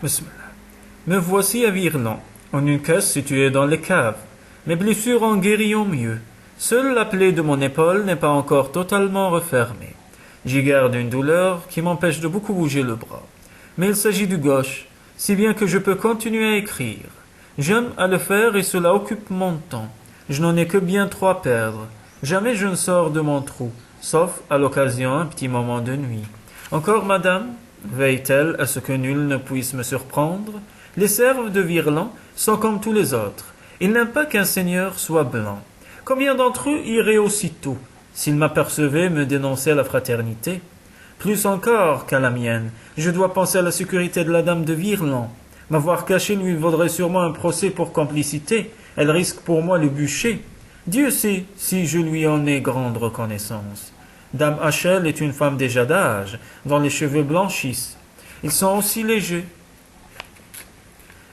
Bismillah. Me voici à Virlan, en une caisse située dans les caves. Mes blessures en guériront mieux. Seule la plaie de mon épaule n'est pas encore totalement refermée. J'y garde une douleur qui m'empêche de beaucoup bouger le bras. Mais il s'agit du gauche, si bien que je peux continuer à écrire. J'aime à le faire et cela occupe mon temps. Je n'en ai que bien 3 à perdre. Jamais je ne sors de mon trou, sauf à l'occasion un petit moment de nuit. Encore, madame, veille-t-elle à ce que nul ne puisse me surprendre? Les serfs de Virlan sont comme tous les autres. Ils n'aiment pas qu'un seigneur soit blanc. Combien d'entre eux iraient aussitôt, s'ils m'apercevaient me dénoncer à la fraternité? Plus encore qu'à la mienne, je dois penser à la sécurité de la dame de Virlan. M'avoir caché lui vaudrait sûrement un procès pour complicité. Elle risque pour moi le bûcher. Dieu sait si je lui en ai grande reconnaissance. Dame Hachel est une femme déjà d'âge, dont les cheveux blanchissent. Ils sont aussi légers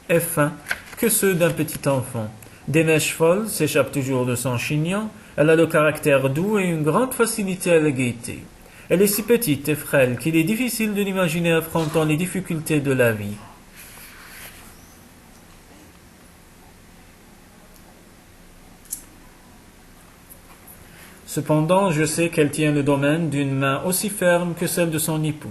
et fins que ceux d'un petit enfant. Des mèches folles s'échappent toujours de son chignon. Elle a le caractère doux et une grande facilité à la gaieté. Elle est si petite et frêle qu'il est difficile de l'imaginer affrontant les difficultés de la vie. Cependant, je sais qu'elle tient le domaine d'une main aussi ferme que celle de son époux.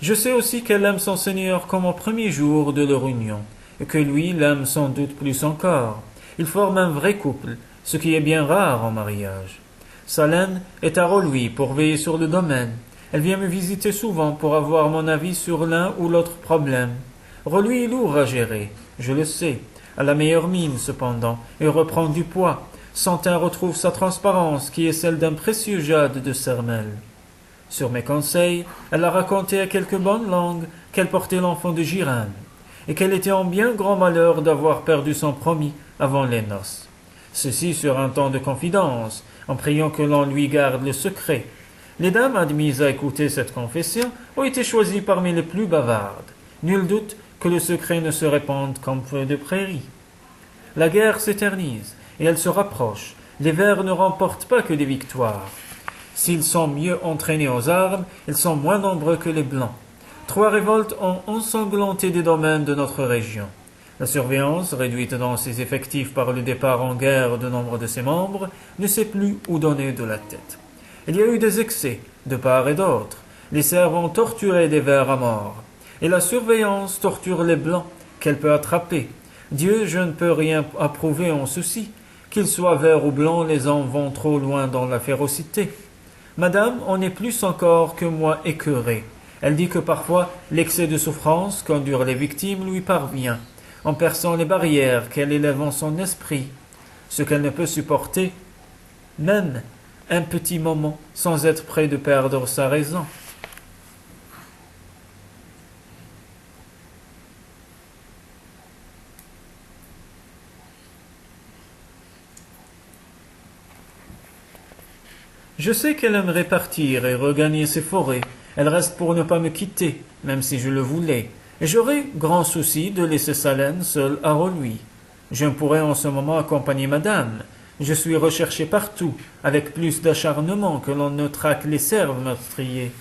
Je sais aussi qu'elle aime son Seigneur comme au premier jour de leur union, et que lui l'aime sans doute plus encore. Ils forment un vrai couple, ce qui est bien rare en mariage. Salène est à Rolhuis pour veiller sur le domaine. Elle vient me visiter souvent pour avoir mon avis sur l'un ou l'autre problème. Rolhuis est lourd à gérer, je le sais, à la meilleure mine cependant, et reprend du poids. Son teint retrouve sa transparence, qui est celle d'un précieux jade de Sermel. Sur mes conseils, elle a raconté à quelques bonnes langues qu'elle portait l'enfant de Girane, et qu'elle était en bien grand malheur d'avoir perdu son promis avant les noces. Ceci sur un ton de confidence, en priant que l'on lui garde le secret. Les dames admises à écouter cette confession ont été choisies parmi les plus bavardes. Nul doute que le secret ne se répande qu'en feu de prairie. La guerre s'éternise, et elle se rapproche. Les Verts ne remportent pas que des victoires. S'ils sont mieux entraînés aux armes, ils sont moins nombreux que les Blancs. 3 révoltes ont ensanglanté des domaines de notre région. La surveillance, réduite dans ses effectifs par le départ en guerre de nombre de ses membres, ne sait plus où donner de la tête. Il y a eu des excès, de part et d'autre. Les Serbes ont torturé des Verts à mort. Et la surveillance torture les Blancs, qu'elle peut attraper. Dieu, je ne peux rien approuver en ceci. Qu'ils soient verts ou blancs, les hommes vont trop loin dans la férocité. Madame en est plus encore que moi écœurée. Elle dit que parfois l'excès de souffrance qu'endurent les victimes lui parvient, en perçant les barrières qu'elle élève en son esprit, ce qu'elle ne peut supporter, même un petit moment, sans être près de perdre sa raison. Je sais qu'elle aimerait partir et regagner ses forêts. Elle reste pour ne pas me quitter, même si je le voulais. Et j'aurais grand souci de laisser Salène seule à Rolhuis. Je ne pourrais en ce moment accompagner madame. Je suis recherché partout, avec plus d'acharnement que l'on ne traque les Serfs meurtriers.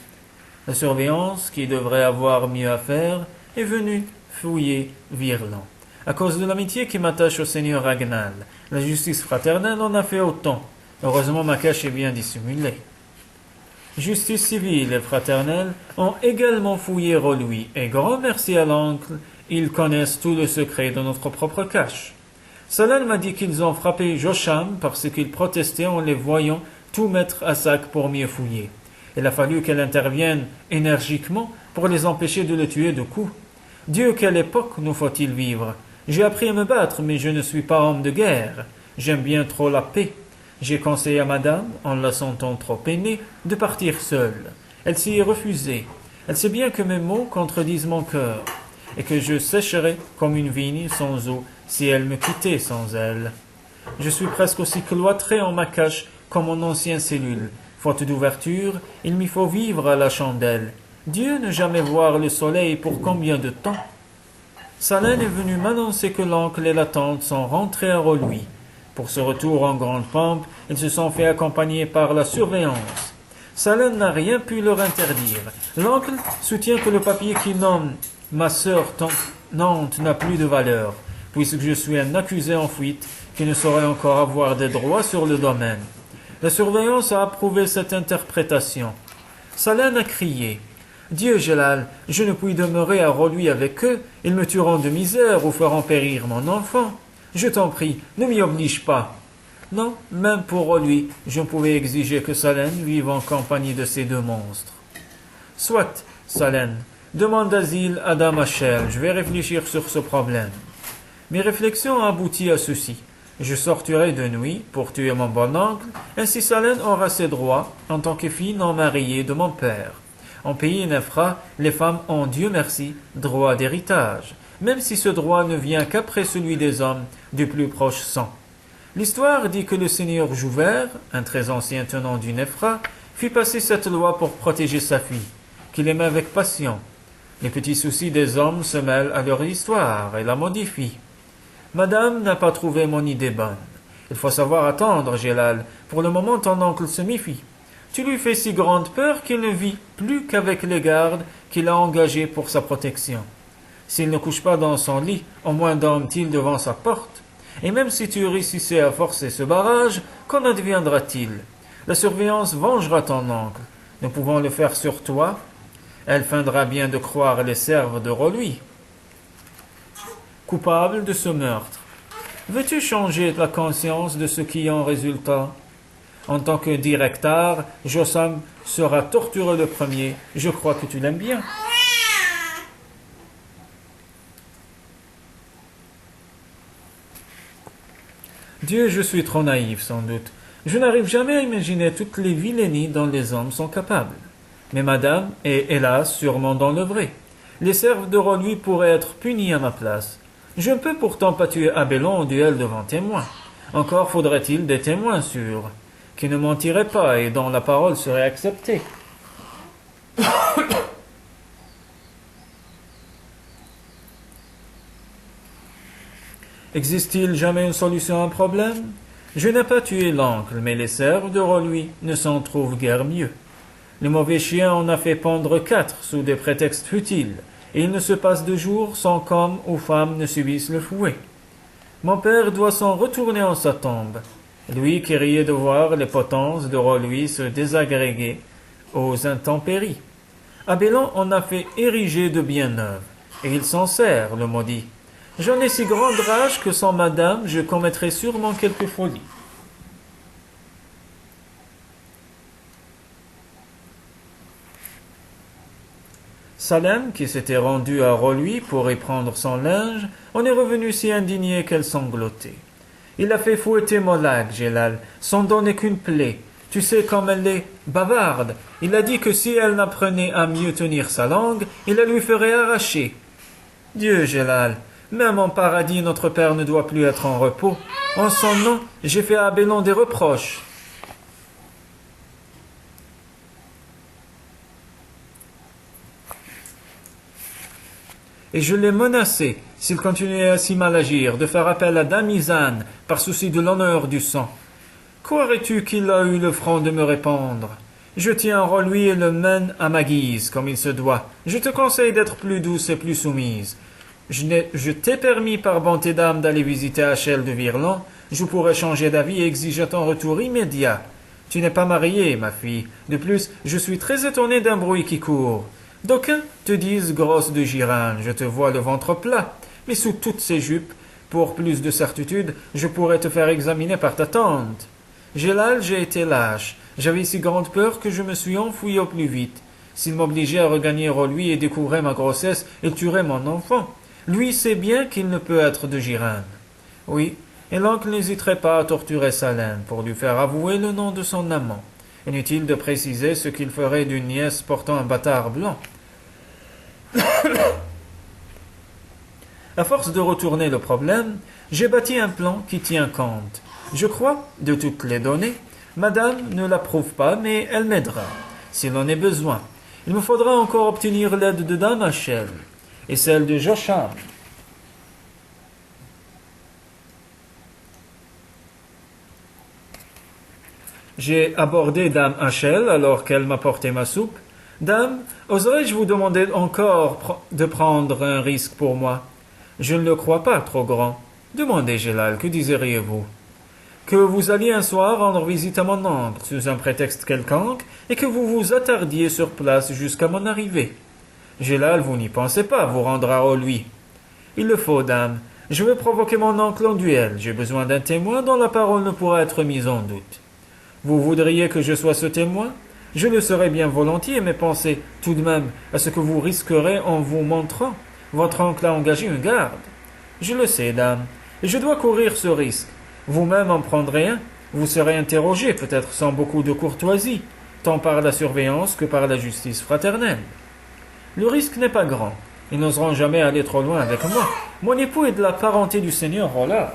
La surveillance, qui devrait avoir mieux à faire, est venue fouiller Virlan. À cause de l'amitié qui m'attache au seigneur Ragnal, la justice fraternelle en a fait autant. Heureusement, ma cache est bien dissimulée. Justice civile et fraternelle ont également fouillé Rolhuis, et grand merci à l'oncle, ils connaissent tout le secret de notre propre cache. Salène m'a dit qu'ils ont frappé Jocham parce qu'il protestait en les voyant tout mettre à sac pour mieux fouiller. Il a fallu qu'elle intervienne énergiquement pour les empêcher de le tuer de coups. Dieu, quelle époque nous faut-il vivre? J'ai appris à me battre, mais je ne suis pas homme de guerre. J'aime bien trop la paix. J'ai conseillé à madame, en la sentant trop peinée, de partir seule. Elle s'y est refusée. Elle sait bien que mes mots contredisent mon cœur, et que je sécherais comme une vigne sans eau si elle me quittait sans elle. Je suis presque aussi cloîtré en ma cache comme mon ancienne cellule. Faute d'ouverture, il m'y faut vivre à la chandelle. Dieu ne jamais voir le soleil pour combien de temps? Salène est venue m'annoncer que l'oncle et la tante sont rentrés à Rolhuis. Pour ce retour en grande pompe, ils se sont fait accompagner par la surveillance. Salène n'a rien pu leur interdire. L'oncle soutient que le papier qui nomme « Ma sœur Nantes n'a plus de valeur, puisque je suis un accusé en fuite qui ne saurait encore avoir des droits sur le domaine. La surveillance a approuvé cette interprétation. Salem a crié. Dieu, Gélal, je ne puis demeurer à Roluis avec eux, ils me tueront de misère ou feront périr mon enfant. Je t'en prie, ne m'y oblige pas. Non, même pour Roluis, je ne pouvais exiger que Salem vive en compagnie de ces deux monstres. Soit, Salem, demande d'asile à Dame Achel, je vais réfléchir sur ce problème. Mes réflexions ont abouti à ceci. Je sortirai de nuit pour tuer mon bon-oncle, ainsi Salem aura ses droits en tant que fille non mariée de mon père. En pays Nefra, les femmes ont, Dieu merci, droit d'héritage, même si ce droit ne vient qu'après celui des hommes du plus proche sang. L'histoire dit que le seigneur Jouvert, un très ancien tenant du Nefra, fit passer cette loi pour protéger sa fille, qu'il aimait avec passion. Les petits soucis des hommes se mêlent à leur histoire et la modifient. Madame n'a pas trouvé mon idée bonne. Il faut savoir attendre, Gélal. Pour le moment, ton oncle se méfie. Tu lui fais si grande peur qu'il ne vit plus qu'avec les gardes qu'il a engagés pour sa protection. S'il ne couche pas dans son lit, au moins dorme-t-il devant sa porte. Et même si tu réussissais à forcer ce barrage, qu'en adviendra-t-il? La surveillance vengera ton oncle. Nous pouvons le faire sur toi. Elle feindra bien de croire les serves de Roluis. Coupable de ce meurtre. Veux-tu changer la conscience de ce qui en résulta? En tant que directeur, Jossam sera torturé le premier. Je crois que tu l'aimes bien. Dieu, je suis trop naïf, sans doute. Je n'arrive jamais à imaginer toutes les vilainies dont les hommes sont capables. Mais madame est, hélas, sûrement dans le vrai. Les serfs de Roluis pourraient être punis à ma place. Je ne peux pourtant pas tuer Abélon au duel devant témoins. Encore faudrait-il des témoins sûrs, qui ne mentiraient pas et dont la parole serait acceptée. Existe-t-il jamais une solution à un problème? Je n'ai pas tué l'oncle, mais les serfs de Roluis ne s'en trouvent guère mieux. Le mauvais chien en a fait pendre 4 sous des prétextes futiles, et il ne se passe de jour sans qu'homme ou femme ne subisse le fouet. Mon père doit s'en retourner en sa tombe, lui qui riait de voir les potences de Roluis se désagréger aux intempéries. Abélon en a fait ériger de bien neuves, et il s'en sert, le maudit. J'en ai si grande rage que sans madame, je commettrai sûrement quelque folie. Salem, qui s'était rendu à Roluis pour y prendre son linge, en est revenu si indigné qu'elle sanglotait. Il a fait fouetter Molag, Gélal, son don n'est qu'une plaie. Tu sais comme elle est bavarde. Il a dit que si elle n'apprenait à mieux tenir sa langue, il la lui ferait arracher. Dieu, Gélal, même en paradis, notre père ne doit plus être en repos. En son nom, j'ai fait à Abélon des reproches. Et je l'ai menacé, s'il continuait à si mal agir, de faire appel à Dame Isane, par souci de l'honneur du sang. Croirais-tu qu'il a eu le front de me répondre? Je tiens Roluis et le mène à ma guise, comme il se doit. Je te conseille d'être plus douce et plus soumise. Je t'ai permis par bonté d'âme d'aller visiter Achel de Virlon. Je pourrais changer d'avis et exiger ton retour immédiat. Tu n'es pas mariée, ma fille. De plus, je suis très étonné d'un bruit qui court. D'aucuns te disent grosse de girane, je te vois le ventre plat, mais sous toutes ces jupes, pour plus de certitude, je pourrais te faire examiner par ta tante. Gélal, j'ai été lâche, j'avais si grande peur que je me suis enfui au plus vite. S'il m'obligeait à regagner Roluis et découvrir ma grossesse, il tuerait mon enfant. Lui sait bien qu'il ne peut être de girane. Oui, et l'oncle n'hésiterait pas à torturer Salem pour lui faire avouer le nom de son amant. Inutile de préciser ce qu'il ferait d'une nièce portant un bâtard blanc. À force de retourner le problème, j'ai bâti un plan qui tient compte. Je crois, de toutes les données, madame ne l'approuve pas, mais elle m'aidera, s'il en est besoin. Il me faudra encore obtenir l'aide de Dame Achel et celle de Josham. J'ai abordé Dame Achel alors qu'elle m'apportait ma soupe. Dame, oserais-je vous demander encore de prendre un risque pour moi? Je ne le crois pas trop grand. Demandez, Gélal, que désiriez-vous? Que vous alliez un soir rendre visite à mon oncle sous un prétexte quelconque et que vous vous attardiez sur place jusqu'à mon arrivée. Gélal, vous n'y pensez pas vous rendre à Rolhuis. Il le faut, dame. Je veux provoquer mon oncle en duel. J'ai besoin d'un témoin dont la parole ne pourra être mise en doute. Vous voudriez que je sois ce témoin? Je le serais bien volontiers, mais pensez tout de même à ce que vous risquerez en vous montrant. Votre oncle a engagé une garde. Je le sais, dame, et je dois courir ce risque. Vous-même en prendrez un. Vous serez interrogé, peut-être sans beaucoup de courtoisie, tant par la surveillance que par la justice fraternelle. Le risque n'est pas grand. Ils n'oseront jamais aller trop loin avec moi. Mon époux est de la parenté du seigneur Rollard.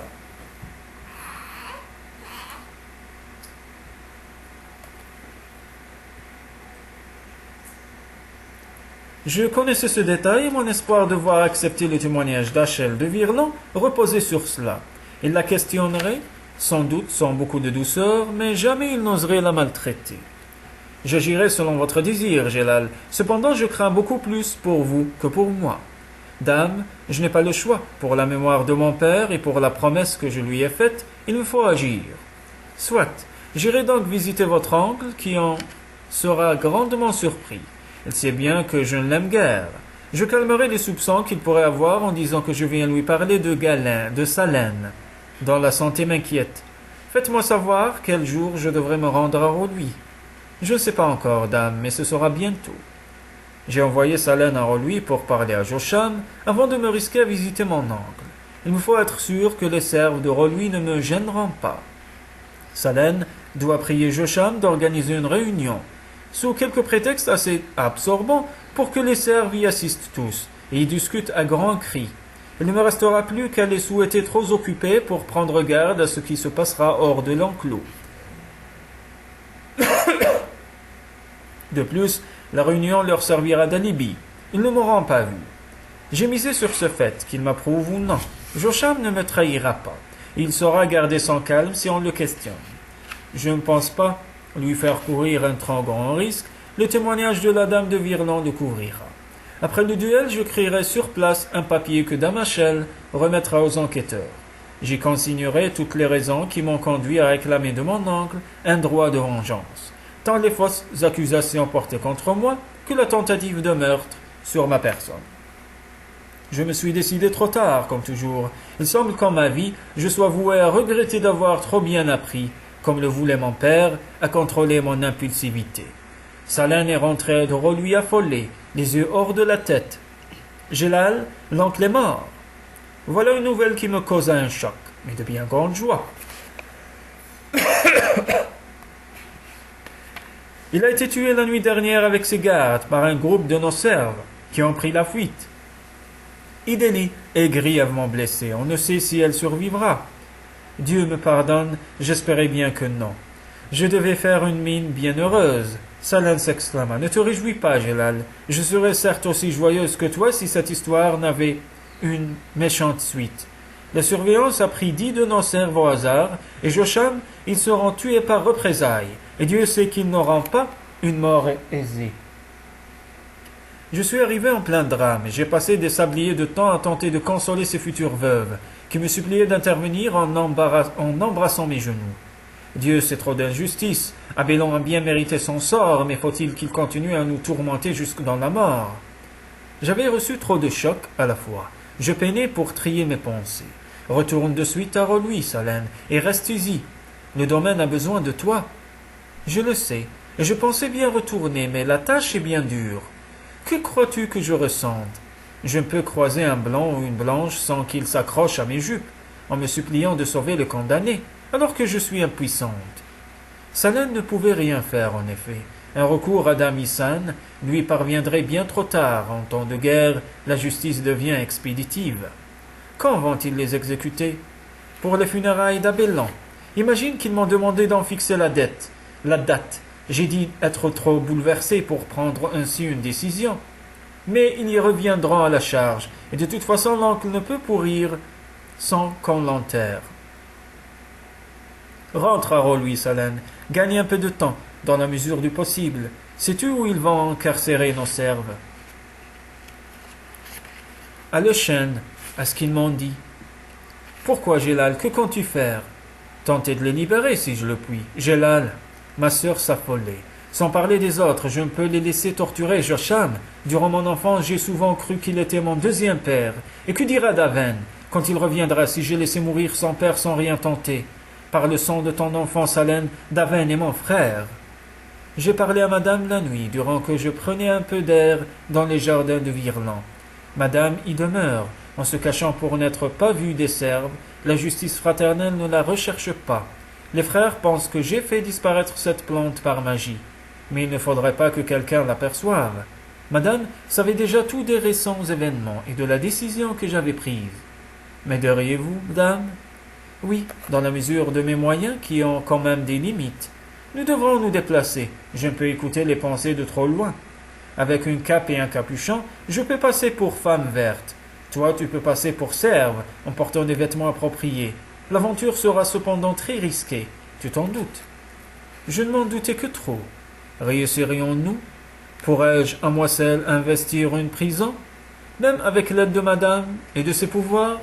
Je connaissais ce détail et mon espoir de voir accepter le témoignage d'Achel de Virlon reposait sur cela. Il la questionnerait, sans doute sans beaucoup de douceur, mais jamais il n'oserait la maltraiter. J'agirai selon votre désir, Gélal. Cependant, je crains beaucoup plus pour vous que pour moi. Dame, je n'ai pas le choix. Pour la mémoire de mon père et pour la promesse que je lui ai faite, il me faut agir. Soit, j'irai donc visiter votre oncle qui en sera grandement surpris. Il sait bien que je ne l'aime guère. Je calmerai les soupçons qu'il pourrait avoir en disant que je viens lui parler de Galin, de Salène, dont la santé m'inquiète. Faites-moi savoir quel jour je devrais me rendre à Rolhuis. Je ne sais pas encore, dame, mais ce sera bientôt. J'ai envoyé Salène à Rolhuis pour parler à Jocham avant de me risquer à visiter mon oncle. Il me faut être sûr que les serfs de Rolhuis ne me gêneront pas. Salène doit prier Jocham d'organiser une réunion, sous quelques prétextes assez absorbants, pour que les serfs y assistent tous, et y discutent à grands cris. Il ne me restera plus qu'à les souhaiter trop occupés pour prendre garde à ce qui se passera hors de l'enclos. De plus, la réunion leur servira d'alibi. Ils ne m'auront pas vu. J'ai misé sur ce fait, qu'il m'approuve ou non. Jocham ne me trahira pas. Il saura garder son calme si on le questionne. Je ne pense pas lui faire courir un trop grand risque. Le témoignage de la dame de Virlon le couvrira. Après le duel, je crierai sur place un papier que dame Achel remettra aux enquêteurs. J'y consignerai toutes les raisons qui m'ont conduit à réclamer de mon oncle un droit de vengeance, tant les fausses accusations portées contre moi que la tentative de meurtre sur ma personne. Je me suis décidé trop tard, comme toujours. Il semble qu'en ma vie, je sois voué à regretter d'avoir trop bien appris, comme le voulait mon père, à contrôler mon impulsivité. Salène est rentré de Rolhuis affolé, les yeux hors de la tête. Gélal, l'oncle est mort. Voilà une nouvelle qui me causa un choc, mais de bien grande joie. Il a été tué la nuit dernière avec ses gardes par un groupe de nos serfs qui ont pris la fuite. Idélie est grièvement blessée. On ne sait si elle survivra. Dieu me pardonne, j'espérais bien que non. Je devais faire une mine bien heureuse. Salène s'exclama. Ne te réjouis pas, Gélal. Je serais certes aussi joyeuse que toi si cette histoire n'avait une méchante suite. La surveillance a pris 10 de nos serfs au hasard, et Jocham, ils seront tués par représailles, et Dieu sait qu'ils n'auront pas une mort aisée. Je suis arrivé en plein drame, et j'ai passé des sabliers de temps à tenter de consoler ces futures veuves, qui me suppliaient d'intervenir en embrassant mes genoux. Dieu sait trop d'injustice. Abélon a bien mérité son sort, mais faut-il qu'il continue à nous tourmenter jusque dans la mort? J'avais reçu trop de chocs à la fois. Je peinais pour trier mes pensées. Retourne de suite à Rolhuis, Salène, et reste ici. Le domaine a besoin de toi. Je le sais, et je pensais bien retourner, mais la tâche est bien dure. Que crois-tu que je ressente? Je ne peux croiser un blanc ou une blanche sans qu'il s'accroche à mes jupes, en me suppliant de sauver le condamné, alors que je suis impuissante. Salène ne pouvait rien faire, en effet. Un recours à dame Issane lui parviendrait bien trop tard. En temps de guerre, la justice devient expéditive. Quand vont-ils les exécuter? Pour les funérailles d'Abélon. Imagine qu'ils m'ont demandé d'en fixer la date. J'ai dit être trop bouleversé pour prendre ainsi une décision. Mais ils y reviendront à la charge, et de toute façon l'oncle ne peut pourrir sans qu'on l'enterre. Rentre à Rolhuis, Salène. Gagne un peu de temps, dans la mesure du possible. Sais-tu où ils vont incarcérer nos serfs? À Le Chêne, à ce qu'ils m'ont dit. Pourquoi, Gélal, que comptes-tu faire? Tenter de les libérer si je le puis. Gélal, ma sœur s'affolait. Sans parler des autres, je ne peux les laisser torturer Josham. Durant mon enfance, j'ai souvent cru qu'il était mon deuxième père. Et que dira Daven quand il reviendra si j'ai laissé mourir son père sans rien tenter? Par le sang de ton enfant Salem, Daven est mon frère. J'ai parlé à madame la nuit, durant que je prenais un peu d'air dans les jardins de Virland. Madame y demeure, en se cachant pour n'être pas vue des serves. La justice fraternelle ne la recherche pas. Les frères pensent que j'ai fait disparaître cette plante par magie. Mais il ne faudrait pas que quelqu'un l'aperçoive. Madame savait déjà tout des récents événements et de la décision que j'avais prise. M'aideriez-vous, madame? Oui, dans la mesure de mes moyens qui ont quand même des limites. Nous devrons nous déplacer. Je ne peux écouter les pensées de trop loin. Avec une cape et un capuchon, je peux passer pour femme verte. Toi, tu peux passer pour serve, en portant des vêtements appropriés. L'aventure sera cependant très risquée. Tu t'en doutes? Je ne m'en doutais que trop. Réussirions-nous? Pourrais-je, à moi seul, investir une prison? Même avec l'aide de madame et de ses pouvoirs?